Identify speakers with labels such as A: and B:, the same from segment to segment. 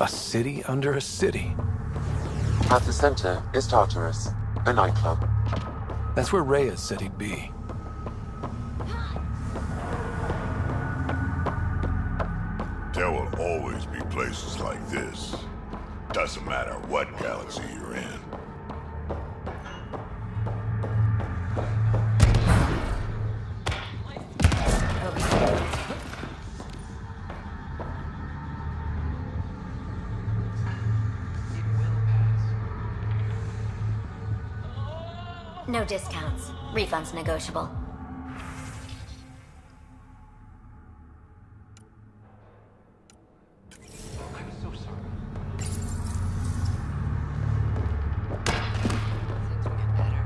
A: A city under a city.
B: At the center is Tartarus, a nightclub.
A: That's where Reyes said he'd be.
C: There will always be places like this. Doesn't matter what galaxy you're in.
D: No discounts. Refunds negotiable.
E: I'm so sorry. Things will get better.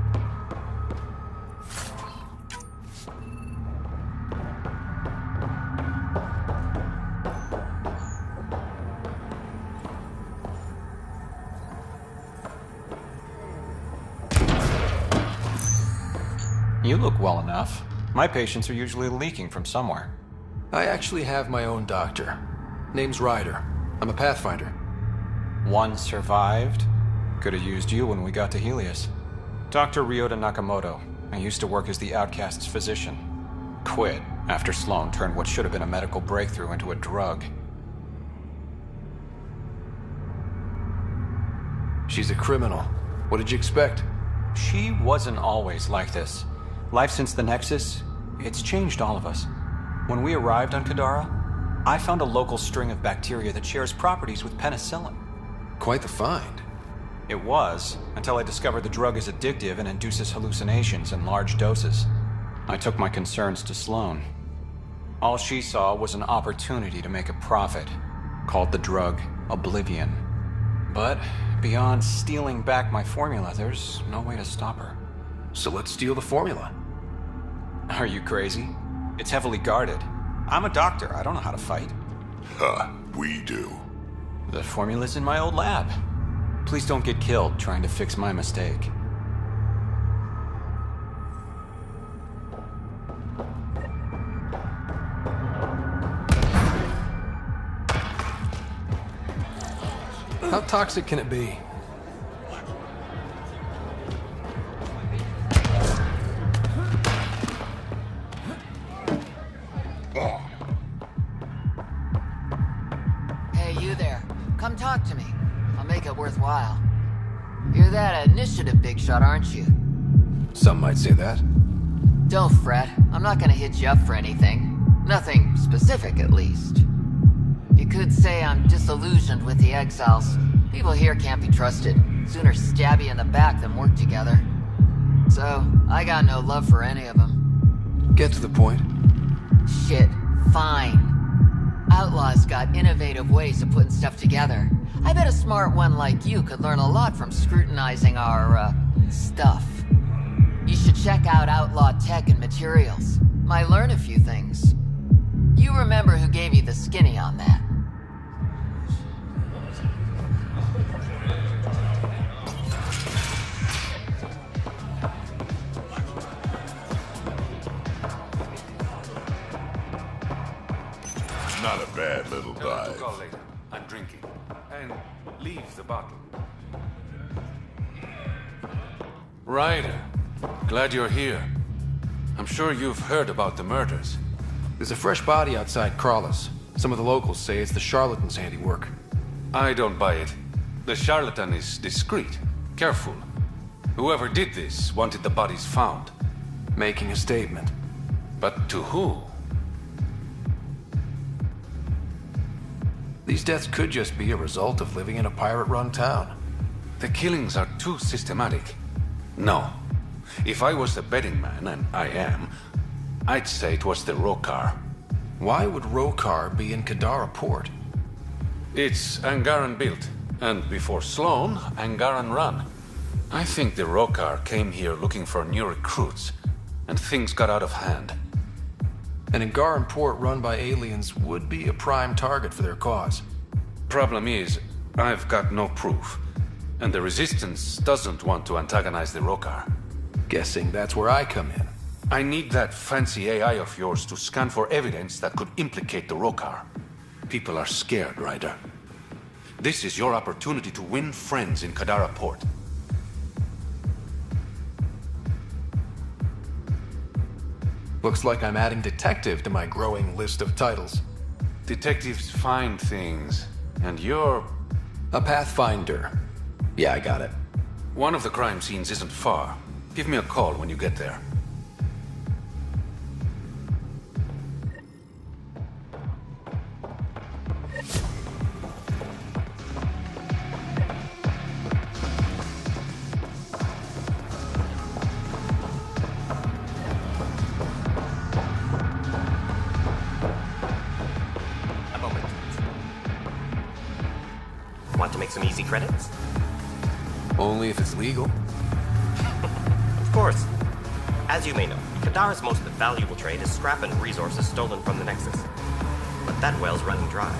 F: You look well enough. My patients are usually leaking from somewhere.
A: I actually have my own doctor. Name's Ryder. I'm a Pathfinder.
F: One survived. Could have used you when we got to Helios. Dr. Ryota Nakamoto. I used to work as the outcast's physician. Quit after Sloan turned what should have been a medical breakthrough into a drug.
A: She's a criminal. What did you expect?
F: She wasn't always like this. Life since the Nexus, it's changed all of us. When we arrived on Kadara, I found a local string of bacteria that shares properties with penicillin.
A: Quite the find.
F: It was, until I discovered the drug is addictive and induces hallucinations in large doses. I took my concerns to Sloan. All she saw was an opportunity to make a profit, called the drug Oblivion. But beyond stealing back my formula, there's no way to stop her.
A: So let's steal the formula.
F: Are you crazy? It's heavily guarded. I'm a doctor. I don't know how to fight.
C: Huh, we do.
F: The formula's in my old lab. Please don't get killed trying to fix my mistake.
A: How toxic can it be?
E: Hey, you there. Come talk to me. I'll make it worthwhile. You're that initiative big shot, aren't you?
A: Some might say that.
E: Don't fret. I'm not gonna hit you up for anything. Nothing specific, at least. You could say I'm disillusioned with the exiles. People here can't be trusted. Sooner stab you in the back than work together. So, I got no love for any of them.
A: Get to the point.
E: Shit, fine. Outlaws got innovative ways of putting stuff together. I bet a smart one like you could learn a lot from scrutinizing our, stuff. You should check out Outlaw Tech and Materials. Might learn a few things. You remember who gave you the skinny on that?
C: Not a bad little
G: Tell him to
C: dive.
G: call later. I'm drinking. And leave the bottle. Ryder, glad you're here. I'm sure you've heard about the murders.
A: There's a fresh body outside Crawlers. Some of the locals say it's the charlatan's handiwork.
G: I don't buy it. The charlatan is discreet, careful. Whoever did this wanted the bodies found.
A: Making a statement.
G: But to who?
A: These deaths could just be a result of living in a pirate-run town.
G: The killings are too systematic. No. If I was the betting man, and I am, I'd say it was the Rokar.
A: Why would Rokar be in Kadara port?
G: It's Angaran built, and before Sloan, Angaran run. I think the Rokar came here looking for new recruits, and things got out of hand.
A: An Angaran port run by aliens would be a prime target for their cause.
G: Problem is, I've got no proof, and the Resistance doesn't want to antagonize the Rokar.
A: Guessing that's where I come in.
G: I need that fancy AI of yours to scan for evidence that could implicate the Rokar. People are scared, Ryder. This is your opportunity to win friends in Kadara port.
A: Looks like I'm adding detective to my growing list of titles.
G: Detectives find things, and you're...
A: A pathfinder. Yeah, I got it.
G: One of the crime scenes isn't far. Give me a call when you get there.
H: A moment. Want to make some easy credits?
A: Only if it's legal.
H: Of course. As you may know, Kadara's most valuable trade is scrap and resources stolen from the Nexus. But that well's running dry.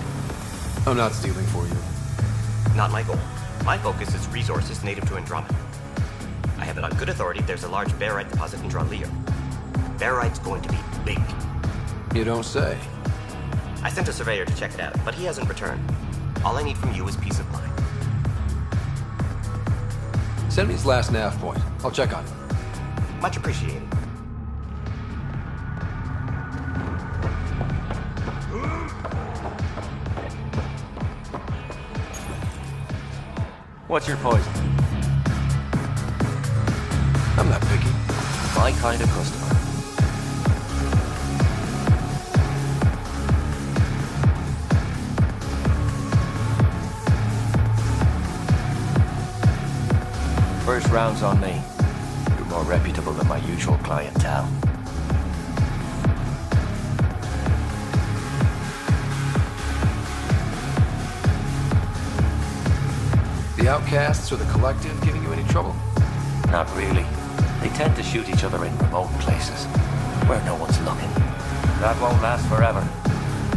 A: I'm not stealing for you.
H: Not my goal. My focus is resources native to Andromeda. I have it on good authority there's a large barite deposit in Leo. Barite's going to be big.
A: You don't say.
H: I sent a surveyor to check it out, but he hasn't returned. All I need from you is peace of mind.
A: Send me his last nav point. I'll check on it.
H: Much appreciated.
I: What's your poison?
A: I'm not picky.
I: My kind of customer. First round's on me. You're more reputable than my usual clientele.
A: The outcasts or the collective giving you any trouble?
I: Not really. They tend to shoot each other in remote places, where no one's looking. That won't last forever.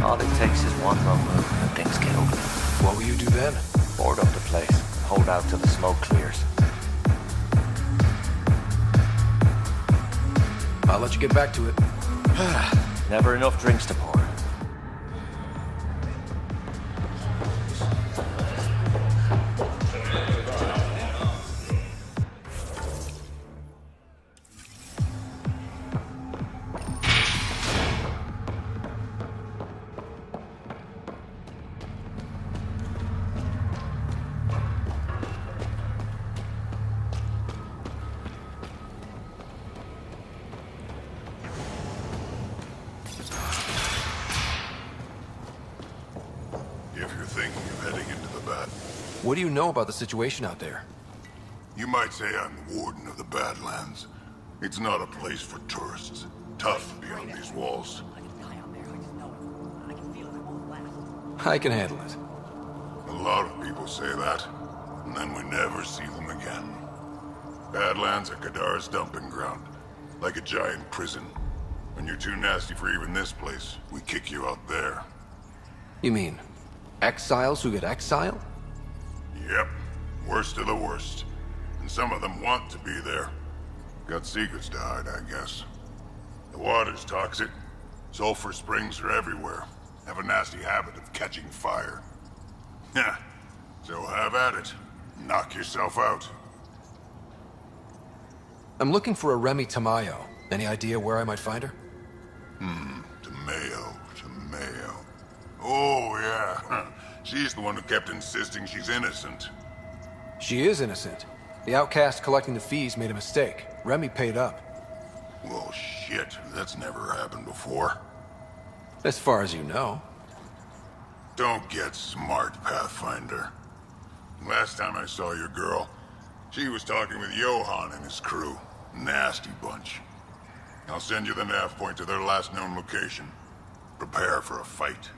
I: All it takes is one wrong move and things get ugly.
A: What will you do then?
I: Board up the place. Hold out till the smoke clears.
A: I'll let you get back to it.
I: Never enough drinks to pour.
A: What do you know about the situation out there?
C: You might say I'm the warden of the Badlands. It's not a place for tourists. Tough beyond these walls.
A: I can handle it.
C: A lot of people say that, and then we never see them again. Badlands are Kadara's dumping ground, like a giant prison. When you're too nasty for even this place, we kick you out there.
A: You mean exiles who get exiled?
C: Yep, worst of the worst. And some of them want to be there. Got secrets to hide, I guess. The water's toxic. Sulfur springs are everywhere. Have a nasty habit of catching fire. Yeah, so have at it. Knock yourself out.
A: I'm looking for a Remy Tamayo. Any idea where I might find her?
C: Tamayo. Oh, yeah. She's the one who kept insisting she's innocent.
A: She is innocent. The outcast collecting the fees made a mistake. Remy paid up.
C: Well, shit. That's never happened before.
A: As far as you know.
C: Don't get smart, Pathfinder. Last time I saw your girl, she was talking with Johan and his crew. Nasty bunch. I'll send you the nav point to their last known location. Prepare for a fight.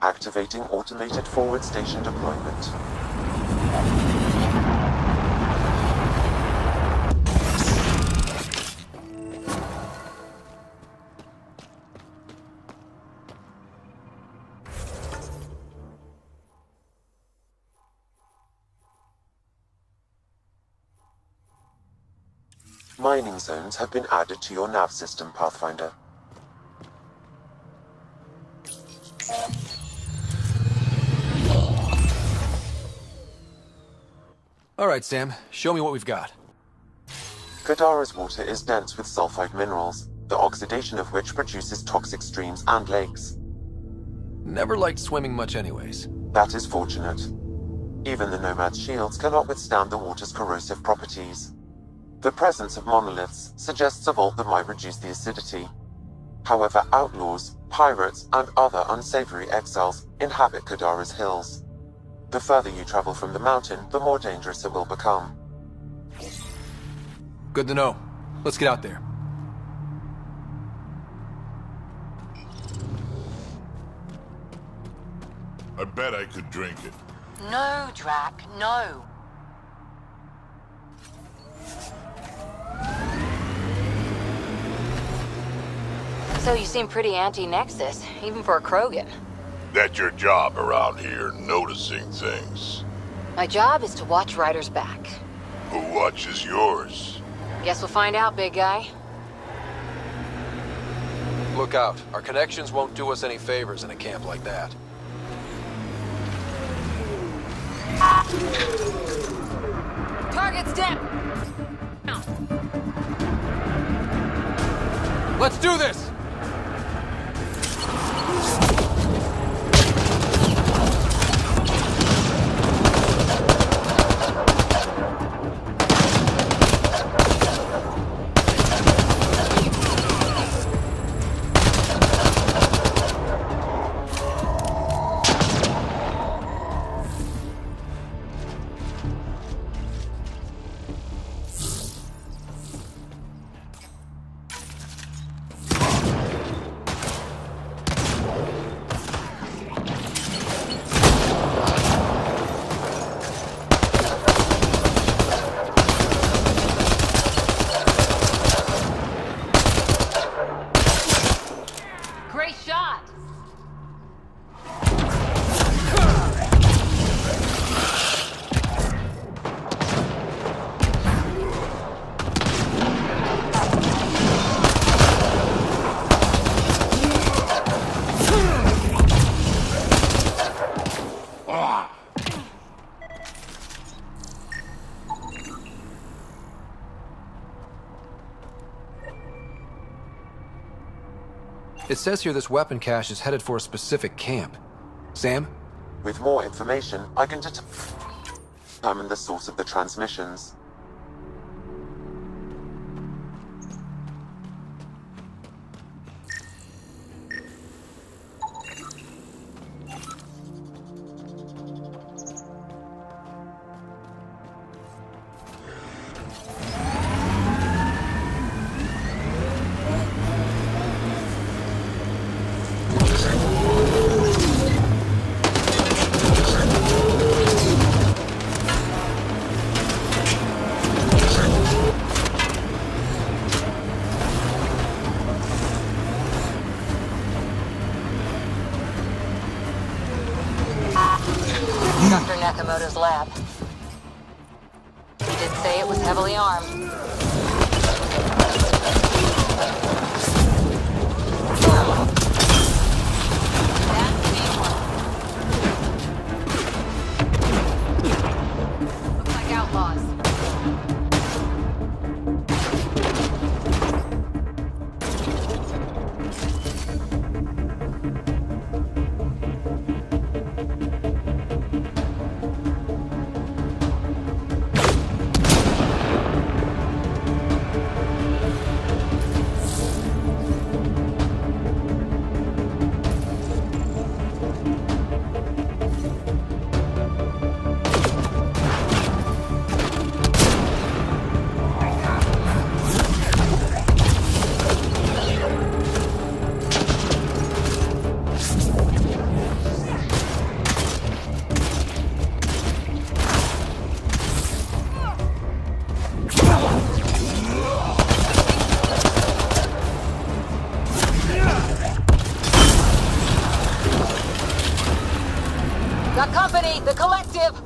B: Activating automated forward station deployment. Mining zones have been added to your nav system, Pathfinder.
A: Alright, Sam. Show me what we've got.
B: Kadara's water is dense with sulfide minerals, the oxidation of which produces toxic streams and lakes.
A: Never liked swimming much anyways.
B: That is fortunate. Even the Nomad's shields cannot withstand the water's corrosive properties. The presence of monoliths suggests a vault that might reduce the acidity. However, outlaws, pirates, and other unsavory exiles inhabit Kadara's hills. The further you travel from the mountain, the more dangerous it will become.
A: Good to know. Let's get out there.
C: I bet I could drink it.
E: No, Drac, no. So you seem pretty anti-Nexus, even for a Krogan.
C: That's your job around here, noticing things.
E: My job is to watch Ryder's back.
C: Who watches yours?
E: Guess we'll find out, big guy.
A: Look out. Our connections won't do us any favors in a camp like that.
E: Target's down!
A: Let's do this!
E: Great shot!
A: It says here this weapon cache is headed for a specific camp. Sam?
B: With more information, I can determine the source of the transmissions.
E: Dr. Nakamoto's lab. He did say it was heavily armed. That's the one. Looks like outlaws. Got company! The collective!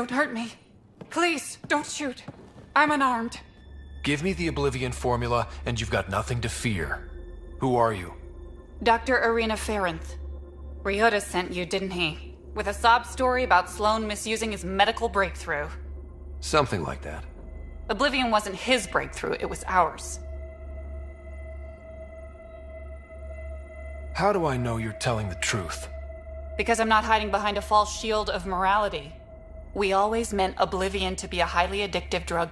J: don't hurt me. Please, don't shoot. I'm unarmed.
A: Give me the Oblivion formula, and you've got nothing to fear. Who are you?
J: Dr. Arena Ferenth. Ryota sent you, didn't he? With a sob story about Sloan misusing his medical breakthrough.
A: Something like that.
J: Oblivion wasn't his breakthrough, it was ours.
A: How do I know you're telling the truth?
J: Because I'm not hiding behind a false shield of morality. We always meant Oblivion to be a highly addictive drug.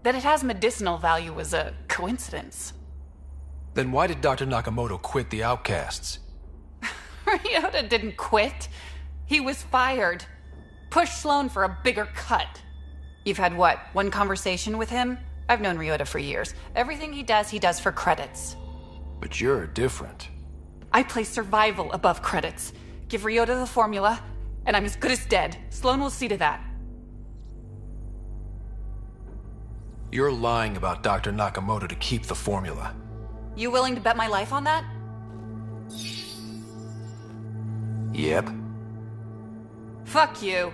J: That it has medicinal value was a coincidence.
A: Then why did Dr. Nakamoto quit the Outcasts?
J: Ryota didn't quit. He was fired. Pushed Sloan for a bigger cut. You've had what, one conversation with him? I've known Ryota for years. Everything he does for credits.
A: But you're different.
J: I place survival above credits. Give Ryota the formula, and I'm as good as dead. Sloan will see to that.
A: You're lying about Dr. Nakamoto to keep the formula.
J: You willing to bet my life on that?
A: Yep.
J: Fuck you.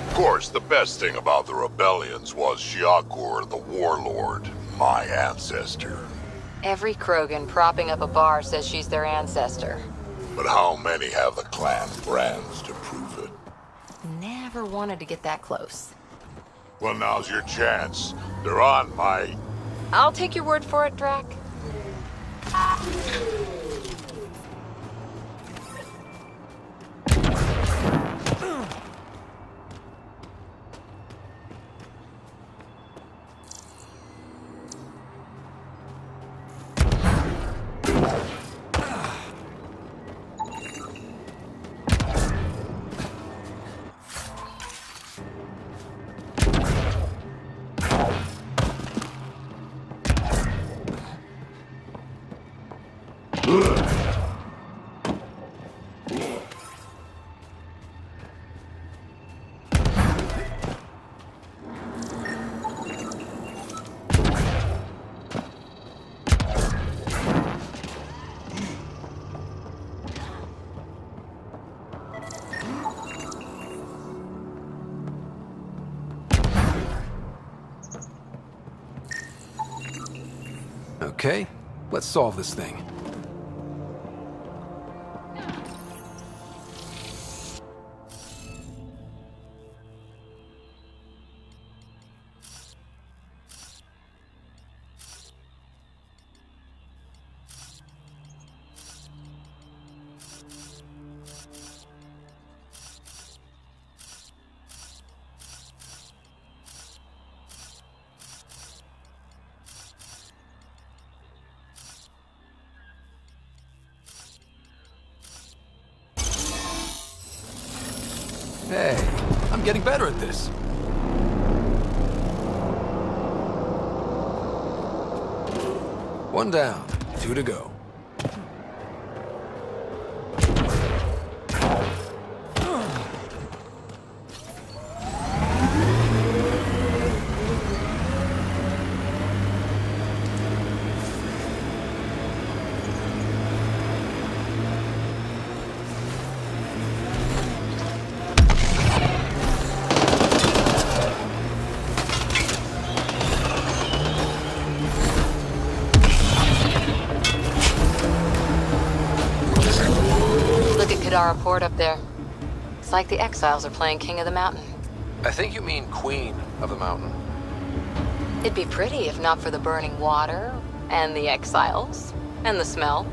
C: Of course, the best thing about the rebellions was Shiakur the Warlord, my ancestor.
E: Every Krogan propping up a bar says she's their ancestor.
C: But how many have the clan brands to prove it?
E: Never wanted to get that close.
C: Well, now's your chance. They're on my...
E: I'll take your word for it, Drac.
A: Okay, let's solve this thing. Hey, I'm getting better at this. One down, 2 to go.
E: Kadara port up there. It's like the exiles are playing King of the Mountain.
A: I think you mean Queen of the Mountain.
E: It'd be pretty if not for the burning water, and the exiles, and the smell.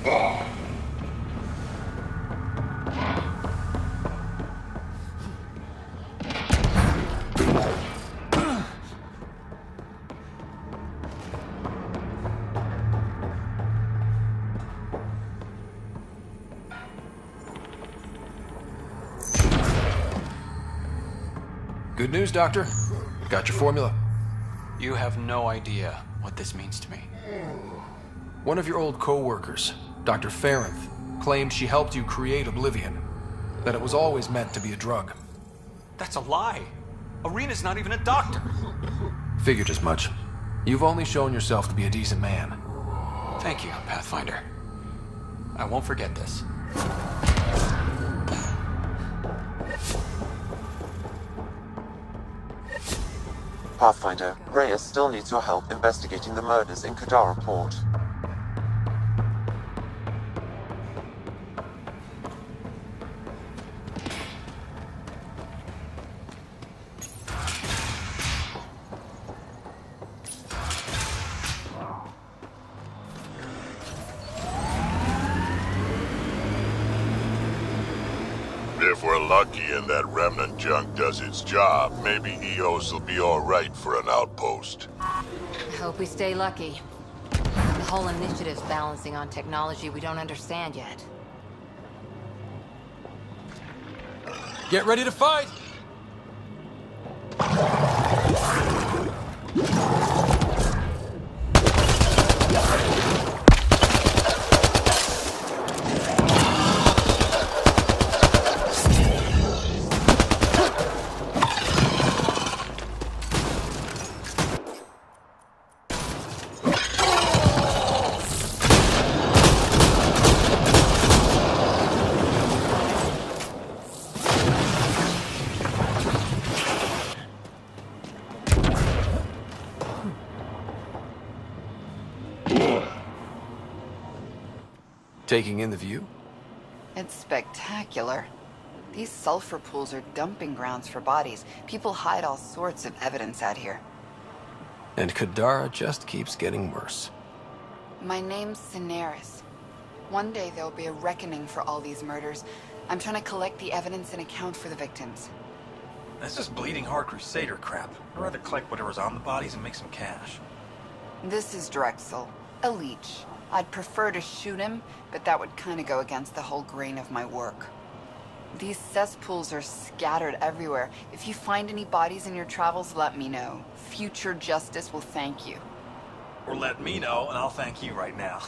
A: Good news, Doctor. Got your formula.
F: You have no idea what this means to me.
A: One of your old co-workers, Dr. Farrenth, claimed she helped you create Oblivion. That it was always meant to be a drug.
F: That's a lie. Arena's not even a doctor.
A: Figured as much. You've only shown yourself to be a decent man.
F: Thank you, Pathfinder. I won't forget this.
B: Pathfinder, Reyes still needs your help investigating the murders in Kadara Port.
C: If we're lucky and that remnant junk does its job, maybe EOS will be alright for an outpost.
K: I hope we stay lucky. The whole initiative's balancing on technology we don't understand yet.
A: Get ready to fight! Taking in the view?
J: It's spectacular. These sulfur pools are dumping grounds for bodies. People hide all sorts of evidence out here.
A: And Kadara just keeps getting worse.
J: My name's Cineris. One day there'll be a reckoning for all these murders. I'm trying to collect the evidence and account for the victims.
L: That's just bleeding heart crusader crap. I'd rather collect whatever's on the bodies and make some cash.
J: This is Drexel, a leech. I'd prefer to shoot him, but that would kind of go against the whole grain of my work. These cesspools are scattered everywhere. If you find any bodies in your travels, let me know. Future justice will thank you.
L: Or let me know, and I'll thank you right now.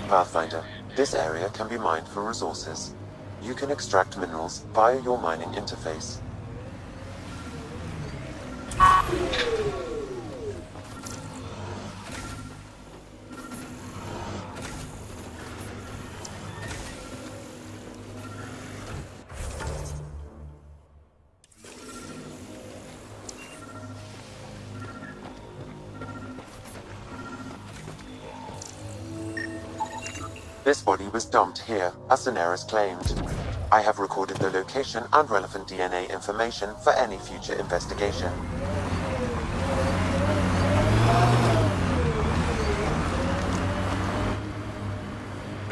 B: Pathfinder, this area can be mined for resources. You can extract minerals via your mining interface. This body was dumped here, as Cineris claimed. I have recorded the location and relevant DNA information for any future investigation.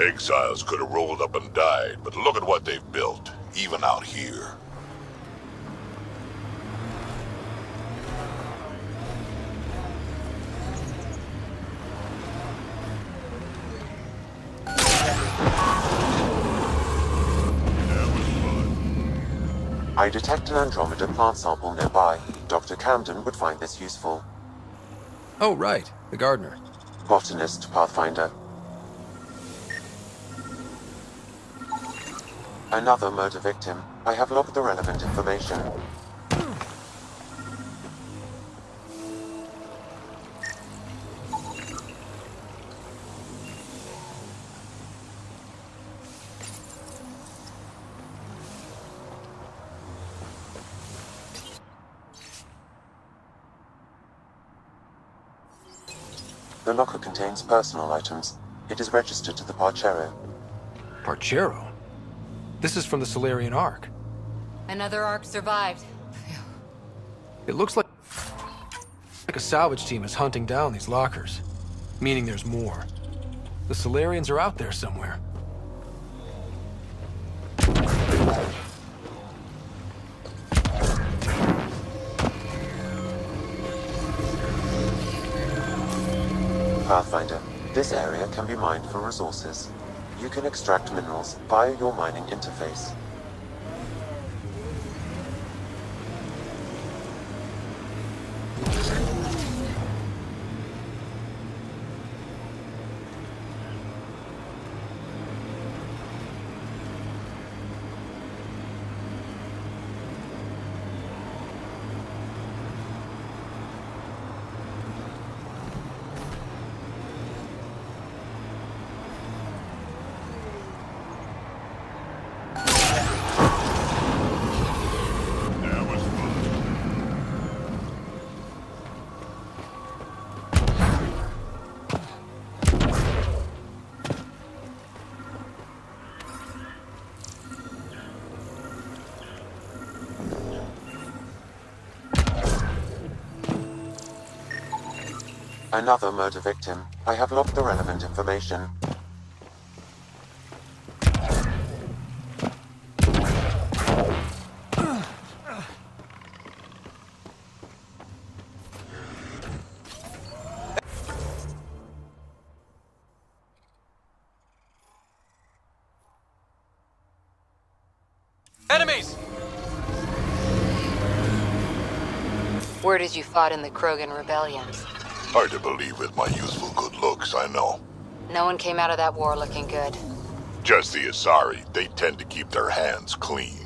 C: Exiles could have rolled up and died, but look at what they've built, even out here.
B: I detect an andromeda plant sample nearby. Dr. Camden would find this useful.
A: Oh, right. The gardener.
B: Botanist, Pathfinder. Another murder victim. I have logged the relevant information. The locker contains personal items. It is registered to the Parchero.
A: Parchero? This is from the Solarian Ark.
K: Another Ark survived.
A: It looks like a salvage team is hunting down these lockers, meaning there's more. The Solarians are out there somewhere.
B: Pathfinder, this area can be mined for resources. You can extract minerals via your mining interface. Another murder victim. I have logged the relevant information.
A: Enemies!
K: Word is you fought in the Krogan rebellion.
C: Hard to believe with my youthful good looks, I know.
K: No one came out of that war looking good.
C: Just the Asari, they tend to keep their hands clean.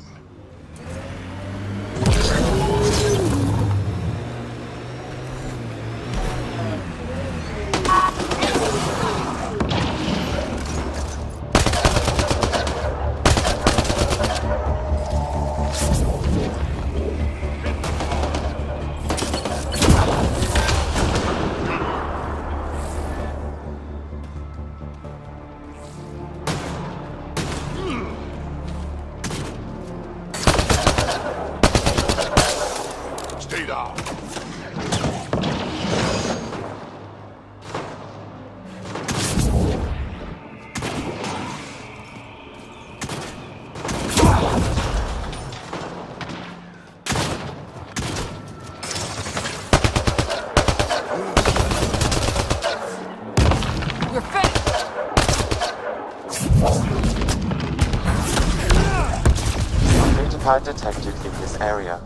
B: Detected in this area.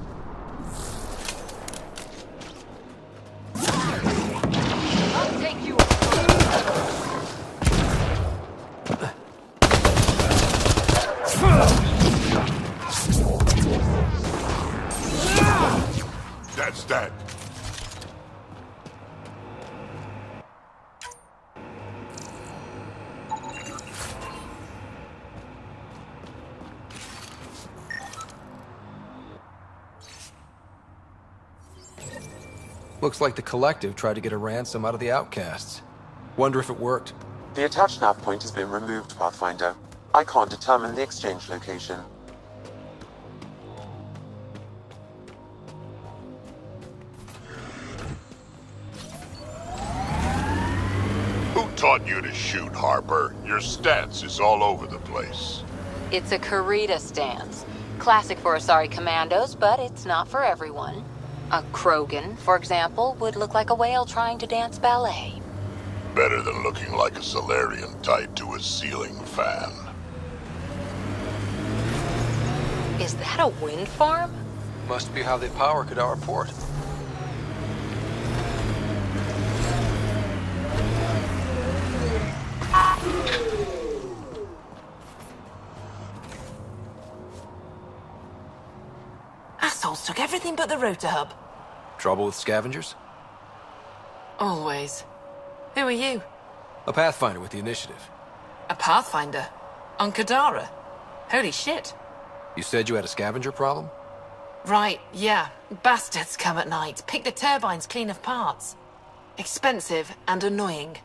K: I'll take you.
C: That's that.
A: Looks like the Collective tried to get a ransom out of the outcasts. Wonder if it worked.
B: The attached nav point has been removed, Pathfinder. I can't determine the exchange location.
C: Who taught you to shoot, Harper? Your stance is all over the place.
K: It's a Karita stance. Classic for Asari commandos, but it's not for everyone. A Krogan, for example, would look like a whale trying to dance ballet.
C: Better than looking like a Solarian tied to a ceiling fan.
K: Is that a wind farm?
A: Must be how they power Kadara Port.
M: Assholes took everything but the rotor hub.
A: Trouble with scavengers?
M: Always. Who are you?
A: A Pathfinder with the initiative.
M: A Pathfinder? On Kadara? Holy shit.
A: You said you had a scavenger problem?
M: Right, yeah. Bastards come at night, pick the turbines clean of parts. Expensive and annoying.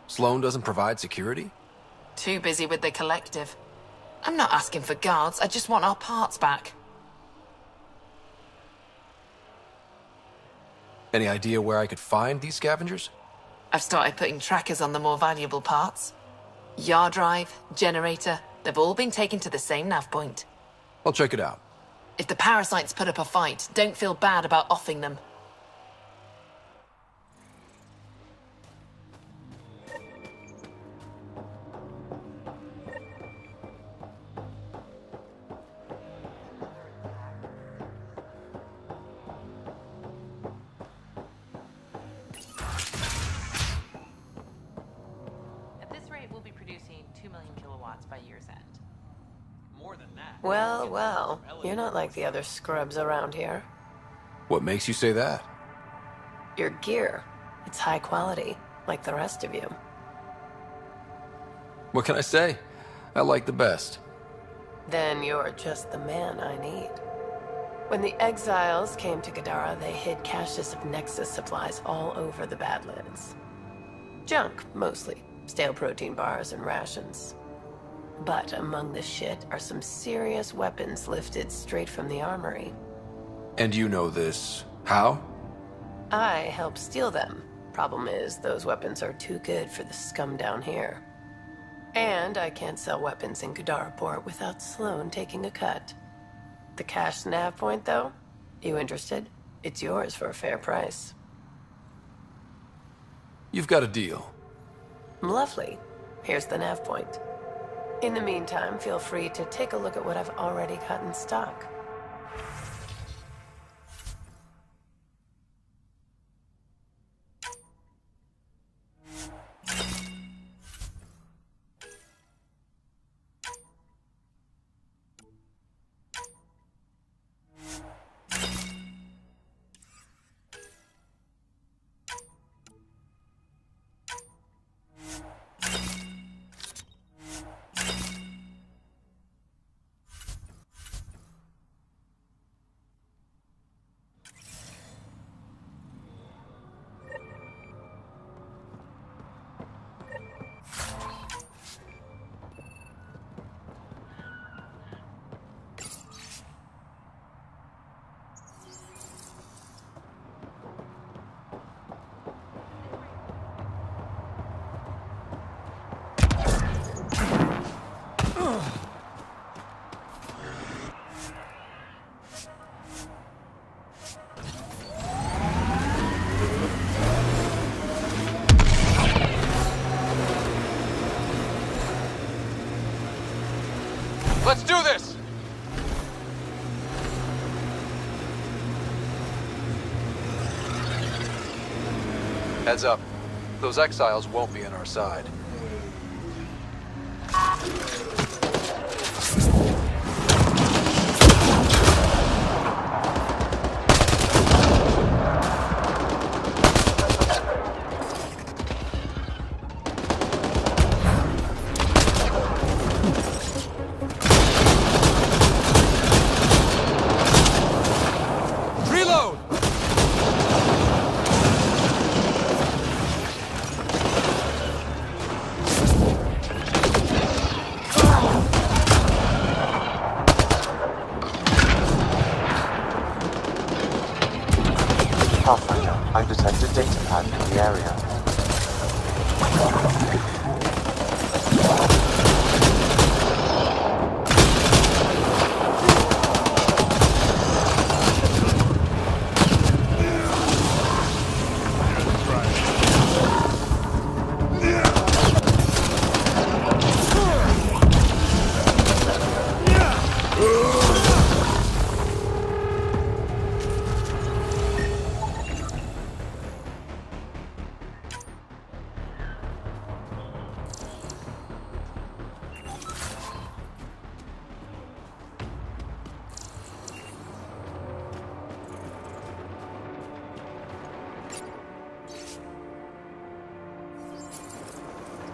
A: Sloan doesn't provide security?
M: Too busy with the collective. I'm not asking for guards, I just want our parts back.
A: Any idea where I could find these scavengers?
M: I've started putting trackers on the more valuable parts. Yard drive, generator, they've all been taken to the same nav point.
A: I'll check it out.
M: If the parasites put up a fight, don't feel bad about offing them.
K: At this rate, we'll be producing 2 million kilowatts by year's end.
L: More than that.
N: Well, well, you're not like the other scrubs around here.
A: What makes you say that?
N: Your gear, it's high quality, like the rest of you.
A: What can I say? I like the best.
N: Then you're just the man I need. When the exiles came to Kadara, they hid caches of Nexus supplies all over the Badlands. Junk, mostly. Stale protein bars and rations. But among the shit are some serious weapons lifted straight from the armory.
A: And you know this. How?
N: I helped steal them. Problem is, those weapons are too good for the scum down here. And I can't sell weapons in Kadara Port without Sloan taking a cut. The cash nav point, though? You interested? It's yours for a fair price.
A: You've got a deal.
N: Lovely. Here's the nav point. In the meantime, feel free to take a look at what I've already got in stock.
A: Let's do this! Heads up. Those exiles won't be on our side.
B: I've detected data pad in the area.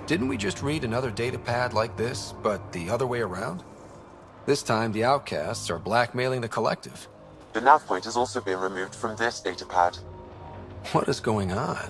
A: Didn't we just read another data pad like this, but the other way around? This time, the outcasts are blackmailing the collective.
B: The nav point has also been removed from this data pad.
A: What is going on?